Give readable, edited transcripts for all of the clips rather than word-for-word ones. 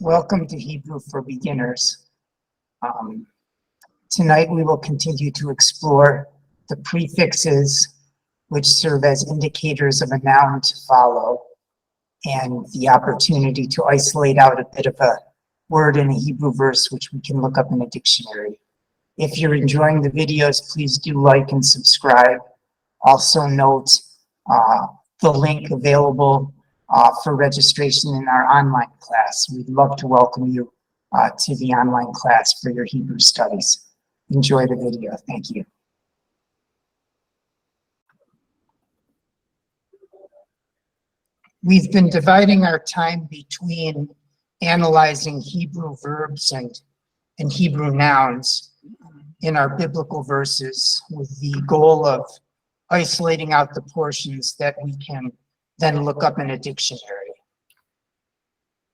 Welcome to Hebrew for Beginners. Tonight we will continue to explore the prefixes which serve as indicators of a noun to follow, and the opportunity to isolate out a bit of a word in a Hebrew verse which we can look up in a dictionary. If you're enjoying the videos, please do like and subscribe. Also note the link available for registration in our online class. We'd love to welcome you to the online class for your Hebrew studies. Enjoy the video. Thank you. We've been dividing our time between analyzing Hebrew verbs and Hebrew nouns in our biblical verses with the goal of isolating out the portions that we can then look up in a dictionary.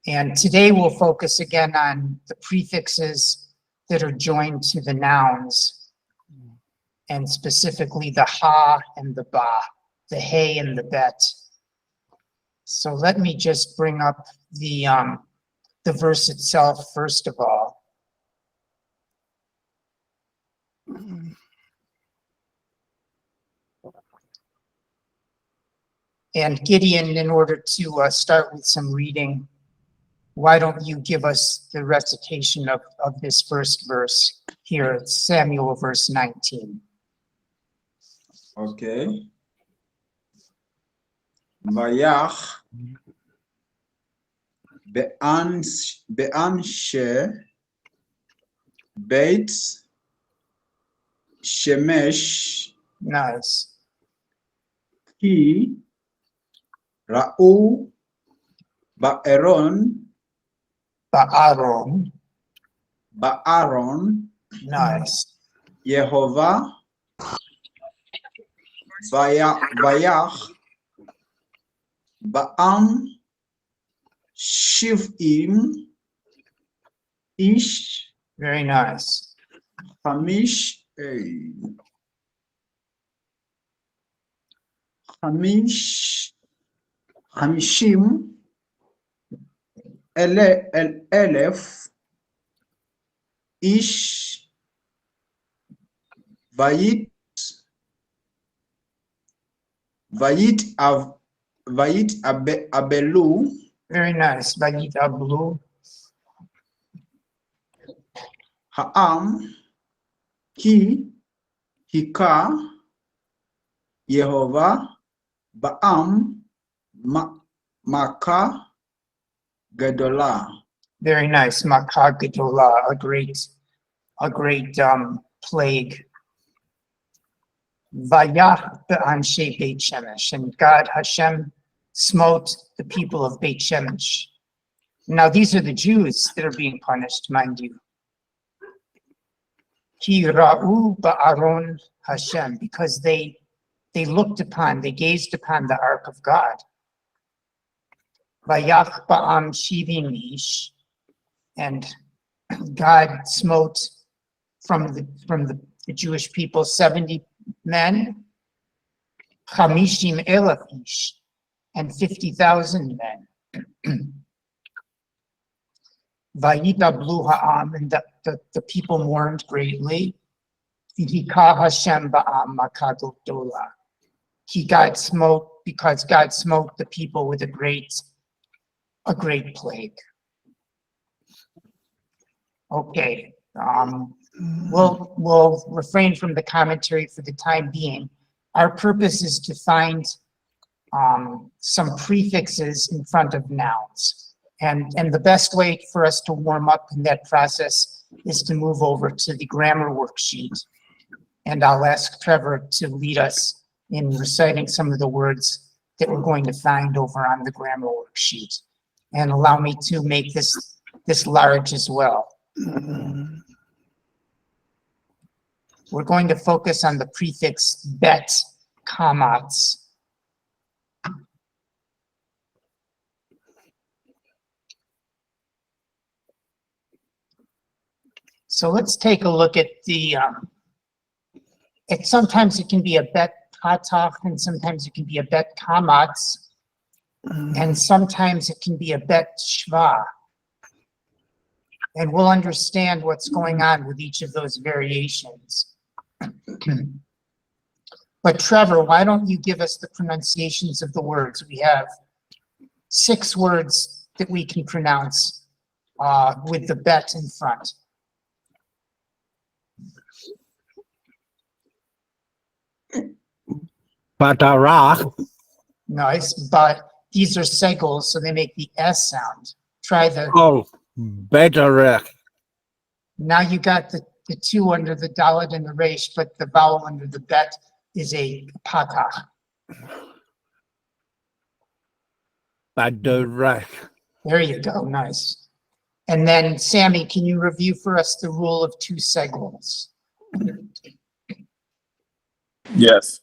And today we'll focus again on the prefixes that are joined to the nouns, and specifically the ha and the ba, the hey and the bet. So let me just bring up the verse itself first of all. And Gideon, in order to start with some reading, why don't you give us the recitation of this first verse here, it's Samuel verse 19. Okay. Vayach be'anshe beit shemesh Nice. ki ra'u ba'aron Nice. Yehovah vayach ba'am shiv'im ish Very nice. hamishim elef ish vayit abelu Very nice. Vayit ablu. ha'am ki hika Yehovah ba'am maka gadolah. Very nice. Makah gedolah, a great plague. Vayach be'anshe Beit Shemesh, and God Hashem smote the people of Beit Shemesh. Now these are the Jews that are being punished, mind you. Ki ra'u ba'aron Hashem, because they gazed upon the ark of God. Vayach ba'am shivim ish, and God smote from the Jewish people 70 men, chamishim elef ish, and 50,000 men. Vayitablu ha'am, and the people mourned greatly. V'hika Hashem ba'am makah gedolah. Because God smote the people with a great plague. Okay, we'll refrain from the commentary for the time being. Our purpose is to find some prefixes in front of nouns. And the best way for us to warm up in that process is to move over to the grammar worksheet. And I'll ask Trevor to lead us in reciting some of the words that we're going to find over on the grammar worksheet. And allow me to make this large as well. We're going to focus on the prefix bet, kamats. So let's take a look at sometimes it can be a bet patach, and sometimes it can be a bet kamats, and sometimes it can be a bet shva. and we'll understand what's going on with each of those variations. But Trevor, why don't you give us the pronunciations of the words? We have 6 words that we can pronounce with the bet in front. Patara. Nice, but these are segals, so they make the S sound. Try the, Oh, better. now you got the 2 under the dalet and the resh, but the vowel under the bet is a patach. Better. There you go, nice. And then Sammy, can you review for us the rule of 2 segals? Yes.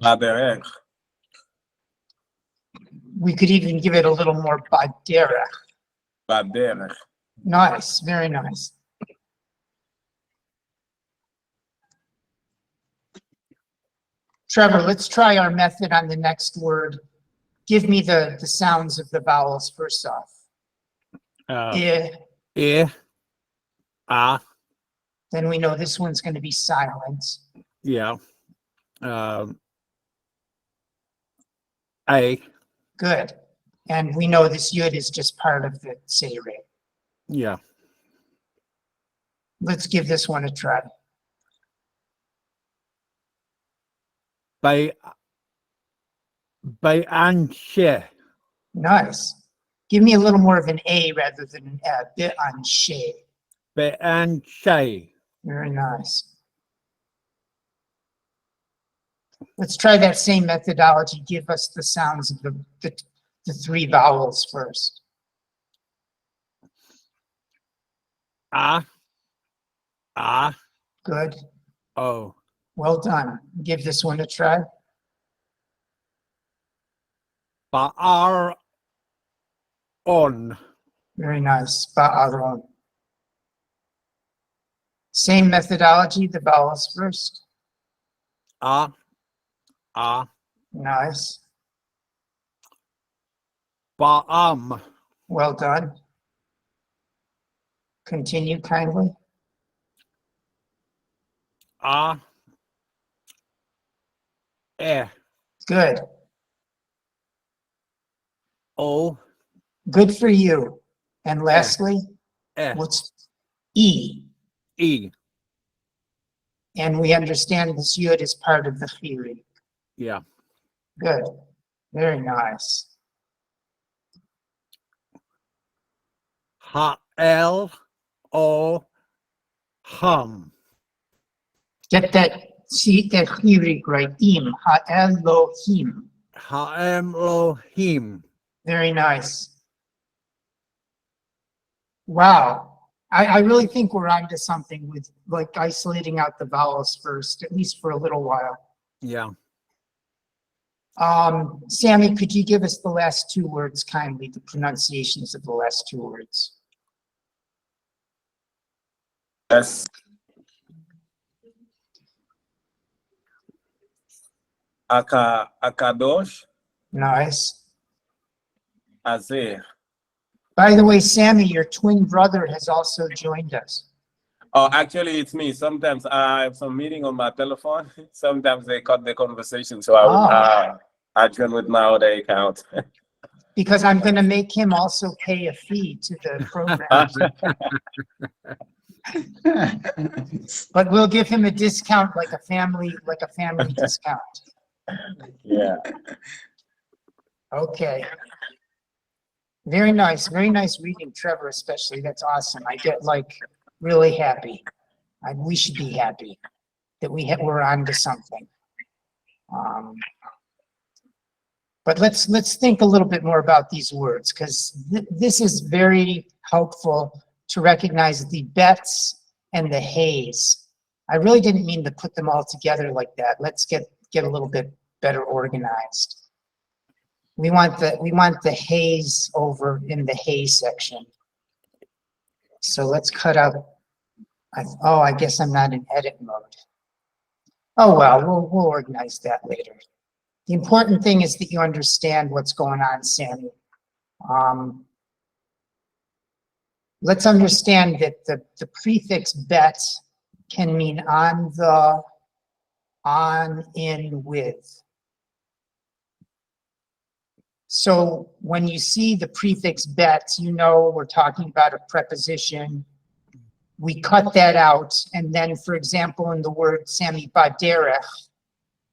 Baderech. We could even give it a little more baderech. Baderech. Nice, very nice. Trevor, let's try our method on the next word. Give me the sounds of the vowels first off. I, E. A. then we know this one's going to be silent. Yeah. A. Good. And we know this yud is just part of the seireh. Yeah. Let's give this one a try. By Anshe. Nice. Give me a little more of an A rather than an bit on she. By Anshe. Very nice. Let's try that same methodology. Give us the sounds of the 3 vowels first. A. A. Good. O. Well done. Give this one a try. Ba'ar. On. Very nice. Ba'aron. Same methodology, the vowels first. A. A. Nice. Ba'am. Well done. Continue kindly. A. E. Good. O. Good for you. And lastly, E. what's E? E. And we understand this yud is part of the chiri. Yeah. Good. Very nice. Ha'el. O. Hum. Get that, see that chiri right. Im. Ha'elohim. Ha'em Elohim. Very nice. Wow. I really think we're onto something with like isolating out the vowels first, at least for a little while. Yeah. Sammy, could you give us the last 2 words kindly, the pronunciations of the last 2 words? Yes. Akadosh. Nice. Azer. By the way, Sammy, your twin brother has also joined us. Oh, actually, it's me. Sometimes I have some meeting on my telephone. Sometimes they cut the conversation, so I join with my other account. Because I'm going to make him also pay a fee to the program. But we'll give him a discount like a family discount. Yeah. Okay. Very nice reading, Trevor, especially. That's awesome. I get like really happy. We should be happy that we're on to something. But let's think a little bit more about these words, because this is very helpful to recognize the bets and the hays. I really didn't mean to put them all together like that. Let's get a little bit better organized. We want the hays over in the hay section. So let's cut out. I guess I'm not in edit mode. Oh well, we'll organize that later. The important thing is that you understand what's going on, Sammy. let's understand that the prefix bet can mean on the, on, in, with. So when you see the prefix bet, you know we're talking about a preposition. We cut that out, and then, for example, in the word Sami Baderech,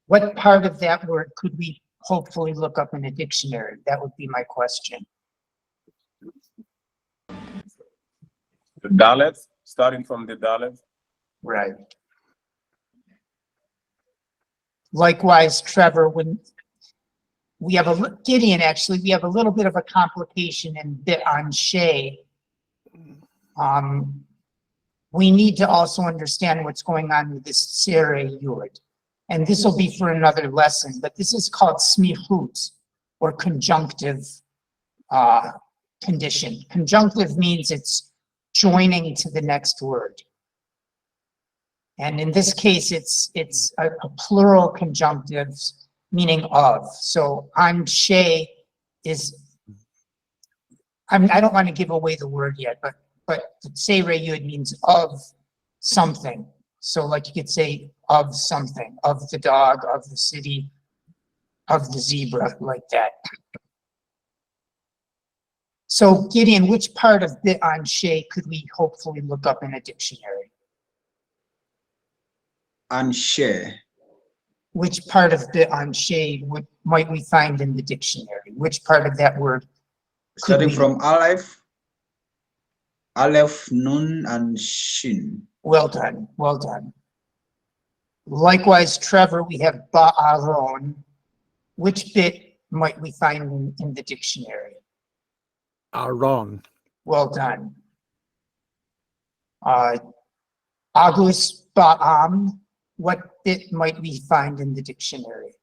what part of that word could we hopefully look up in a dictionary? That would be my question. The Dalits, starting from the Dalits. Right. Likewise, Trevor, when we have Gideon, actually, we have a little bit of a complication in bit on Shay. We need to also understand what's going on with this Sere Yud. And this will be for another lesson, but this is called smichut, or conjunctive condition. Conjunctive means it's joining to the next word. And in this case, it's a plural conjunctive, meaning of. So anshe is, I don't want to give away the word yet, but Sere Yud means of something. So like you could say of something, of the dog, of the city, of the zebra, like that. So Gideon, which part of bit anshe could we hopefully look up in a dictionary? Anshe. Which part of bit anshe might we find in the dictionary? Which part of that word? Starting from Aleph, Nun, and Shin. Well done, well done. Likewise, Trevor, we have Ba'aron. Which bit might we find in the dictionary? Aaron. Well done. Agus Ba'am, what bit might we find in the dictionary?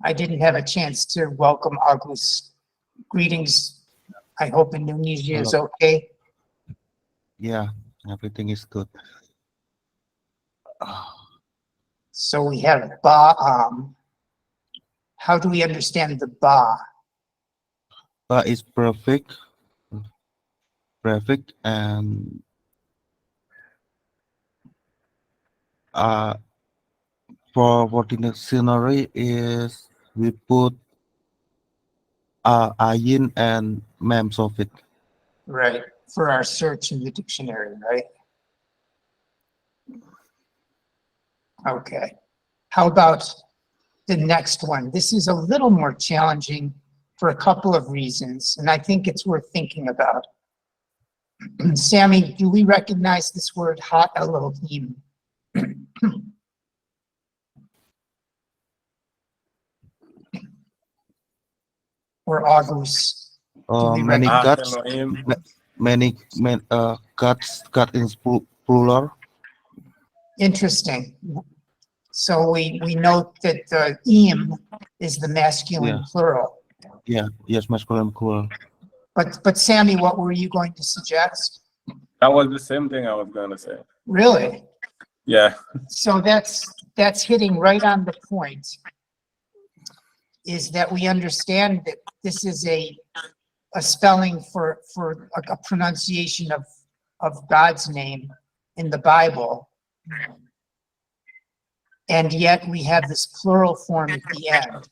I didn't have a chance to welcome Agus. Greetings. I hope Indonesia is okay. Yeah, everything is good. So we have Ba'am. How do we understand the Ba? But it's perfect, and for the dictionary is we put ayin and mems of it. Right, for our search in the dictionary, right? Okay. How about the next one? This is a little more challenging for a couple of reasons, and I think it's worth thinking about. Sammy, do we recognize this word, Ha Elohim? Or Agus? we Many recognize- gods, Elohim. God in plural. Interesting. So we note that the im is the masculine Yeah. plural. Yeah, yes, masculine plural. But Sammy, what were you going to suggest? That was the same thing I was going to say. Really? Yeah. So that's hitting right on the point, is that we understand that this is a spelling for a pronunciation of God's name in the Bible. And yet we have this plural form at the end.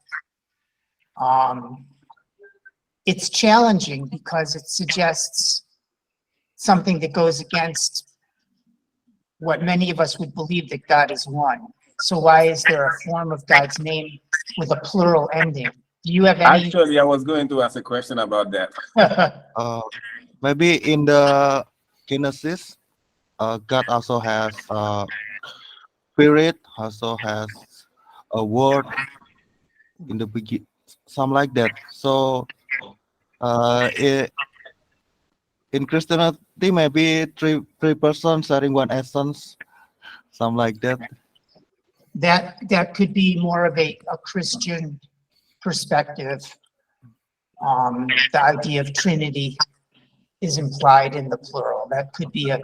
It's challenging because it suggests something that goes against what many of us would believe, that God is one. So why is there a form of God's name with a plural ending? Do you have any? Actually, I was going to ask a question about that. Maybe in the Genesis, God also has spirit, also has a word in the beginning, something like that. So in Christianity, maybe three persons sharing one essence, something like that. That could be more of a Christian perspective. The idea of Trinity is implied in the plural. That could be a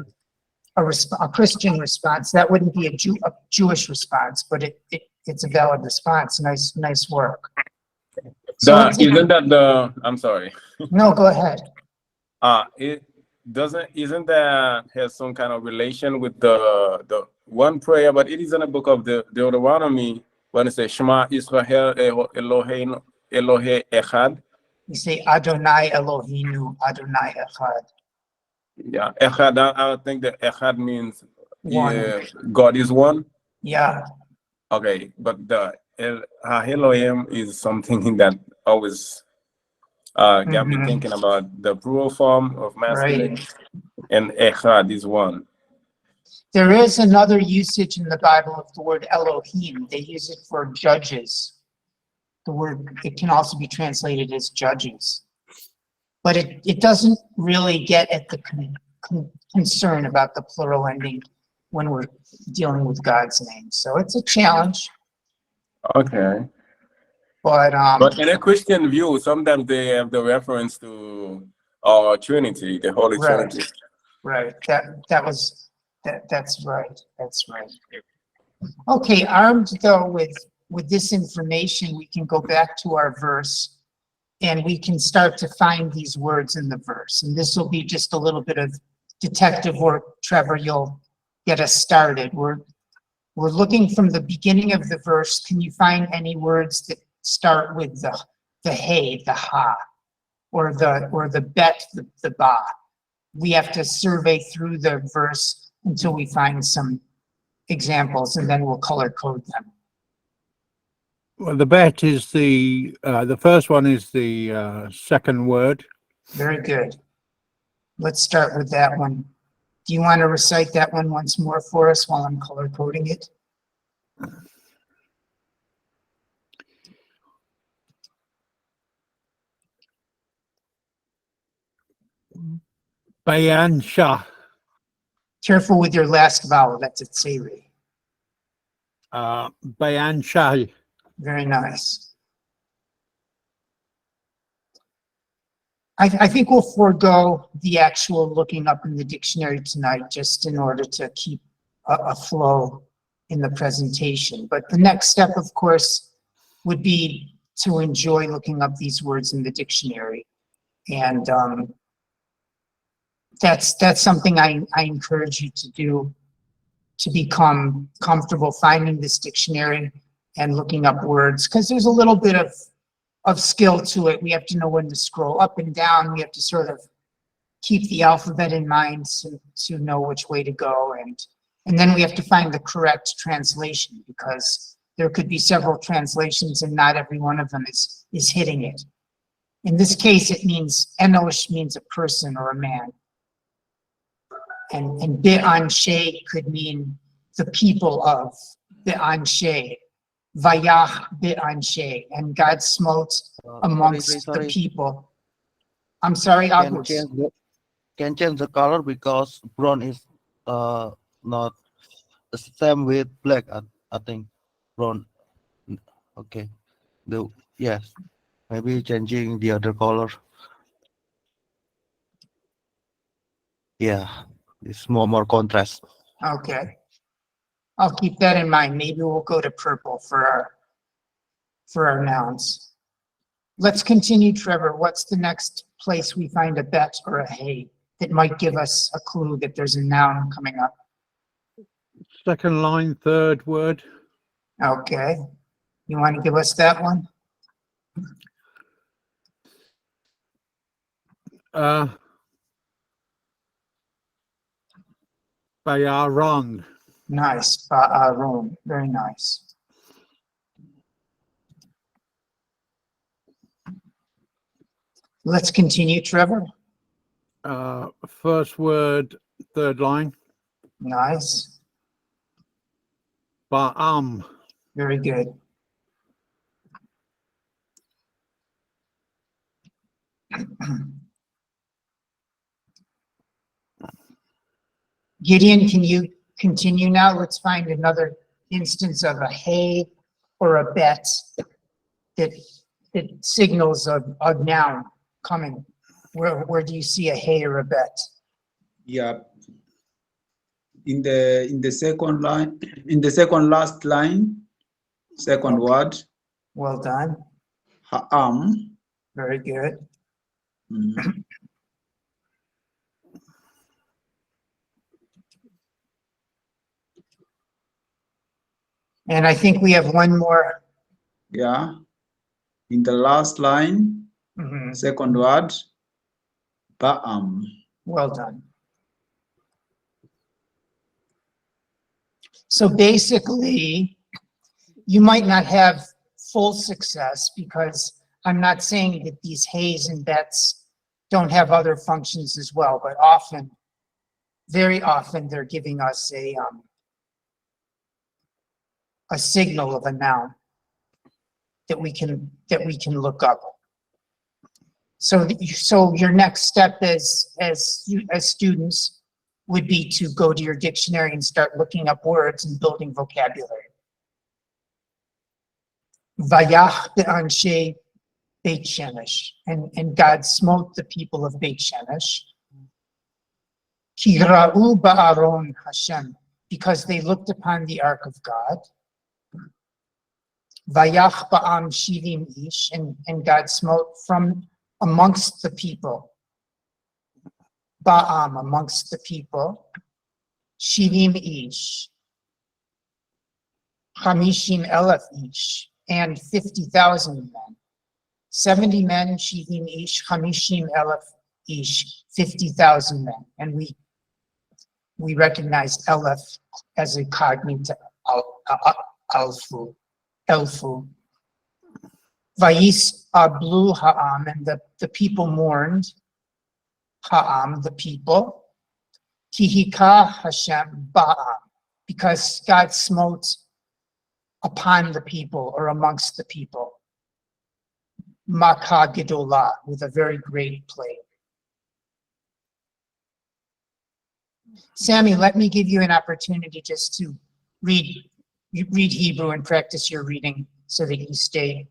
Christian response. That wouldn't be a Jewish response, but it it's a valid response. Nice work. So let's take- Isn't that the? I'm sorry. no, go ahead. It doesn't. Isn't that has some kind of relation with the one prayer? But it is in the book of the Deuteronomy when it says Shema Israel Eloheinu Elohe Echad. You say Adonai Eloheinu Adonai Echad. Yeah, Echad. I think that Echad means One. God is one. Yeah. Okay, but the Elohim is something that always got me Mhm. thinking about the plural form of masculine, Right. and Echad is one. There is another usage in the Bible of the word Elohim. They use it for judges. The word, it can also be translated as judges. But it doesn't really get at the concern about the plural ending when we're dealing with God's name. So it's a challenge. Okay. But in a Christian view, sometimes they have the reference to Trinity, the Holy Right. Trinity. right, that's right. That's right. Okay, armed though with this information, we can go back to our verse and we can start to find these words in the verse. And this will be just a little bit of detective work. Trevor, you'll get us started. We're looking from the beginning of the verse. Can you find any words that start with the hey, the ha, or the bet, the ba? We have to survey through the verse until we find some examples, and then we'll color code them. Well, the bet is the first one is the second word. Very good. Let's start with that one. Do you want to recite that one once more for us while I'm color coding it? Bayan Shah. Careful with your last vowel, that's a tsiri. Bayan Shah. Very nice. I think we'll forego the actual looking up in the dictionary tonight just in order to keep a flow in the presentation. But the next step, of course, would be to enjoy looking up these words in the dictionary. And that's something I encourage you to do, to become comfortable finding this dictionary and looking up words, because there's a little bit of skill to it. We have to know when to scroll up and down. We have to sort of keep the alphabet in mind to know which way to go. And then we have to find the correct translation, because there could be several translations and not every one of them is hitting it. In this case, it means, enosh means a person or a man. And be'anshe could mean the people of, be'anshe. Vayach be'anshe, and God smote amongst the people. I'm sorry, Agus. Can change the color because brown is not the same with black. I think brown. Okay. Yes. Maybe changing the other color. Yeah. It's more contrast. Okay. I'll keep that in mind. Maybe we'll go to purple for our nouns. Let's continue, Trevor. What's the next place we find a bet or a hey that might give us a clue that there's a noun coming up? Second line, third word. Okay. You want to give us that one? Bayarong. Nice. Ba'aron. Very nice. Let's continue, Trevor. First word, third line. Nice. Ba'am. Very good. Gideon, can you continue now? Let's find another instance of a hey or a bet that signals a noun coming. Where do you see a hey or a bet? Yeah. In the second line, in the second last line, Second word, Well done. ha'am. Very good. Mhm. And I think we have one more. Yeah. In the last line, Mhm. second word, ba'am. Well done. So basically, you might not have full success because I'm not saying that these hays and bets don't have other functions as well, but often, very often, they're giving us a signal of a noun that we can look up. So your next step as students would be to go to your dictionary and start looking up words and building vocabulary. Vayach be'anshe Beit Shemesh, and God smote the people of Beit Shemesh. Ki ra'u ba'aron Hashem, because they looked upon the ark of God. Vayach ba'am shivim ish, and God smote from amongst the people. Ba'am, amongst the people. Shivim ish. Hamishim elef ish, and 50,000 men. 70 men, shivim ish, hamishim elef ish, 50,000 men. And we recognize elef as a cognate elfu. Vayis ablu ha'am, and the people mourned. Ha'am, the people. Kihika Hashem ba'am, because God smote upon the people or amongst the people. Makah Gedolah, with a very great plague. Sammy, let me give you an opportunity just to read Hebrew and practice your reading so that you stay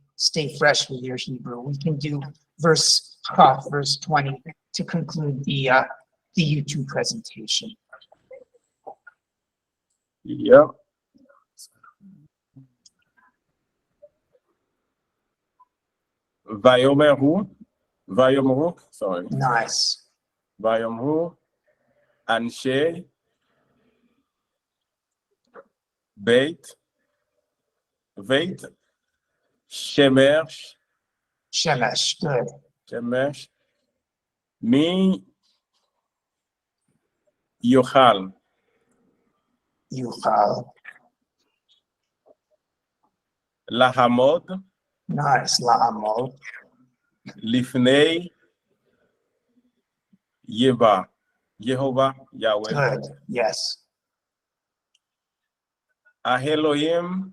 fresh with your Hebrew. We can do verse 20 to conclude the YouTube presentation. Yep. Vayomeru, sorry. Nice. Vayomru, Anshe, Beit, Shemesh, Shemesh, good. Shemesh, Mi, Yochal, Yuchal, Lahamod, nice. La'amod, Lifnei, Yehovah, Yahweh, good. Yes, Ahelohim,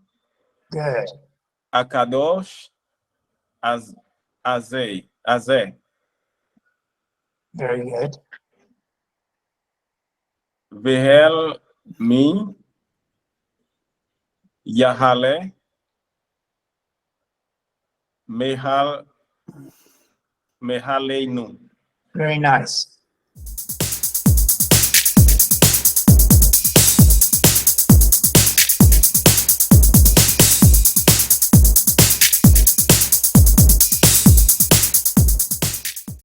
good. Akadosh, Azeh, Very good. Vehel, Mi, Yahale, Mehalenu. Very nice.